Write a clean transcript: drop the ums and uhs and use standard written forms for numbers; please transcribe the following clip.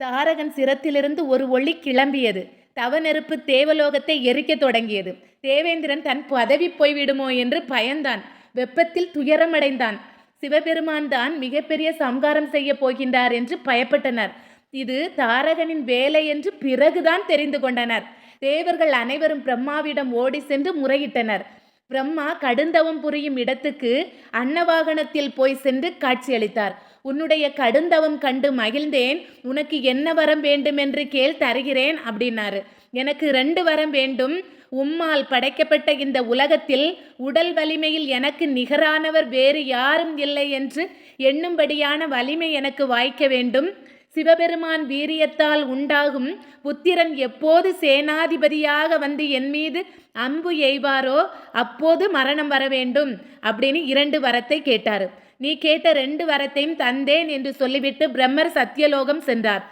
தாரகன் சிரத்திலிருந்து ஒரு ஒளி கிளம்பியது. தவநெருப்பு தேவலோகத்தை எரிக்கத் தொடங்கியது. தேவேந்திரன் தன் பதவி போய்விடுமோ என்று பயந்தான். வெப்பத்தில் துயரமடைந்தான். சிவபெருமான் தான் மிகப்பெரிய சம்காரம் செய்ய போகின்றார் என்று பயப்பட்டனர். இது தாரகனின் வேலை என்று பிறகுதான் தெரிந்து கொண்டனர். தேவர்கள் அனைவரும் பிரம்மாவிடம் ஓடி சென்று முறையிட்டனர். பிரம்மா கடுந்தவம் புரியும் இடத்துக்கு அன்னவாகனத்தில் போய் சென்று காட்சியளித்தார். உன்னுடைய கடுந்தவம் கண்டு மகிழ்ந்தேன். உனக்கு என்ன வரம் வேண்டும் என்று கேள், தருகிறேன் அப்படின்னாரு. எனக்கு 2 வரம் வேண்டும். உம்மால் படைக்கப்பட்ட இந்த உலகத்தில் உடல் வலிமையில் எனக்கு நிகரானவர் வேறு யாரும் இல்லை என்று எண்ணும்படியான வலிமை எனக்கு வாய்க்க வேண்டும். சிவபெருமான் வீரியத்தால் உண்டாகும் புத்திரன் எப்போது சேனாதிபதியாக வந்து என் மீது அம்பு எய்வாரோ அப்போது மரணம் வர வேண்டும் அப்படின்னு 2 வரத்தை கேட்டாரு. நீ கேட்ட 2 வரத்தையும் தந்தேன் என்று சொல்லிவிட்டு பிரம்மர் சத்தியலோகம் சென்றார்.